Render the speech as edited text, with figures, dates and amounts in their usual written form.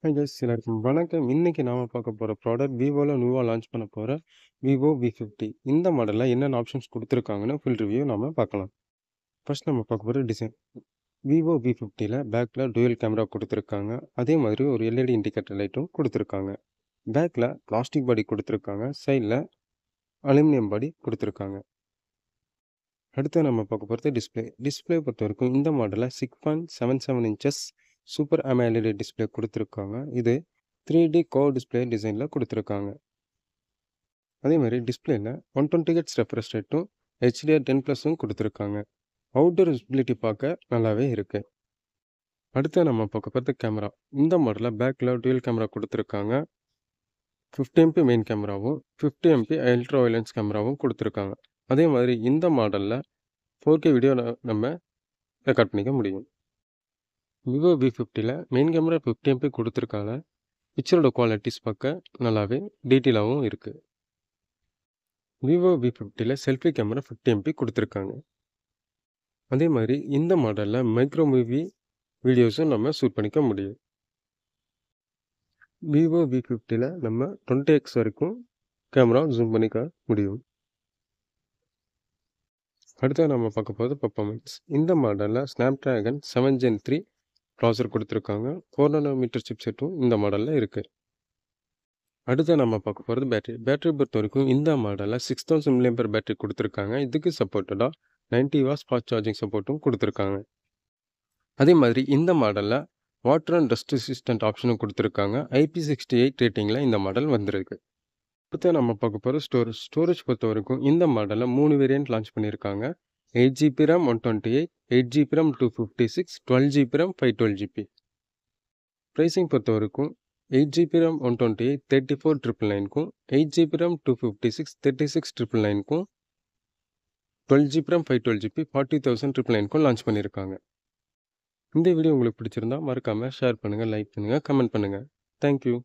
Hi guys எல்லாருக்கும் வணக்கம். இன்னைக்கு நாம பார்க்க போற ப்ராடக்ட் விவோல நியூவா லான்ச் பண்ண போற விவோ V50. இந்த மாடல்ல என்னென்ன ஆப்ஷன்ஸ் குடுத்துருக்காங்கன்னு ஃபுல் ரிவ்யூ நாம பார்க்கலாம். ஃபர்ஸ்ட் நம்ம பார்க்க போற டிசைன். விவோ V50ல பேக்ல டூயல் கேமரா குடுத்துருக்காங்க. அதே மாதிரி ஒரு எல்இடி இண்டிகேட்டர் லைட்டும் குடுத்துருக்காங்க. பேக்ல பிளாஸ்டிக் பாடி குடுத்துருக்காங்க. சைடுல அலுமினியம் பாடி குடுத்துருக்காங்க. அடுத்து நம்ம பார்க்க போறது டிஸ்ப்ளே. டிஸ்ப்ளே பொறுத்தவரைக்கும் இந்த மாடல்ல 6.77 இன்ச்சஸ் சூப்பர் அமோலேட் டிஸ்ப்ளே குடுத்துருக்காங்க. இது 3D கர்வ் டிஸ்ப்ளே டிசைன்ல குடுத்துருக்காங்க. அதே மாதிரி டிஸ்ப்ளேல 120 ஹெர்ட்ஸ் ரெஃப்ரெஷ் ரேட்டும் HDR10+ம் குடுத்துருக்காங்க. அவுட்டோர் விசிபிலிட்டி பார்க்க நல்லாவே இருக்கு. அடுத்து நம்ம பார்க்க போறது கேமரா. இந்த மாடல்ல பேக்ல டூயல் கேமரா குடுத்துருக்காங்க. 50 MP மெயின் கேமராவும் 50 MP அல்ட்ரா வைலன்ஸ் கேமராவும் குடுத்துருக்காங்க. அதே மாதிரி இந்த மாடல்ல 4K வீடியோ நம்ம ரெக்கார்ட் பண்ணிக்க முடியும். விவோ V50ல மெயின் கேமரா 50 MP குடுத்துருக்காங்க. பிக்சரோட குவாலிட்டிஸ் பார்க்க நல்லாவே டீட்டெயிலாகவும் இருக்கு. விவோ V50ல செல்ஃபி கேமரா 50 MP குடுத்துருக்காங்க. அதே மாதிரி இந்த மாடல்ல மைக்ரோ மூவி வீடியோஸும் நம்ம ஷூட் பண்ணிக்க முடியும். விவோ V50ல நம்ம 20x வரைக்கும் கேமரா ஜூம் பண்ணிக்க முடியும். அடுத்து நம்ம பார்க்க போகிறது பெர்ஃபார்மன்ஸ். இந்த மாடல்ல Snapdragon 7 Gen 3 ப்ராசஸர் கொடுத்துருக்காங்க. 4 nanometer சிப்செட்டும் இந்த மாடல்ல இருக்கு. அடுத்து நம்ம பார்க்க போகிறது பேட்டரி. பேட்டரி பொறுத்த வரைக்கும் இந்த மாடலில் 6000 mAh பேட்டரி கொடுத்துருக்காங்க. இதுக்கு சப்போர்ட்டடாக 90 வாட்ஸ் ஃபாஸ்ட் சார்ஜிங் சப்போர்ட்டும் கொடுத்துருக்காங்க. அதே மாதிரி இந்த மாடலில் வாட்டர் அண்ட் டஸ்ட் ரெசிஸ்டன்ட் ஆப்ஷனும் கொடுத்துருக்காங்க. IP68 ரேட்டிங்கில் இந்த மாடல் வந்திருக்கு. அடுத்து நம்ம பார்க்க போகிற ஸ்டோரேஜ் பொறுத்த வரைக்கும் இந்த மாடலில் 3 வேரியன்ட் லான்ச் பண்ணியிருக்காங்க. 8GB RAM 128, 8GB RAM 256, 12GB RAM 512GB. Pricing பொறுத்த வரைக்கும் 8GB RAM 128 34,999க்கும் 8GB RAM 256 36,999க்கும் 12GB RAM 512GB 40,999க்கும் லான்ச் பண்ணியிருக்காங்க. இந்த வீடியோ உங்களுக்கு பிடிச்சிருந்தா மறக்காமல் ஷேர் பண்ணுங்கள், லைக் பண்ணுங்கள், கமெண்ட் பண்ணுங்கள். தேங்க்யூ.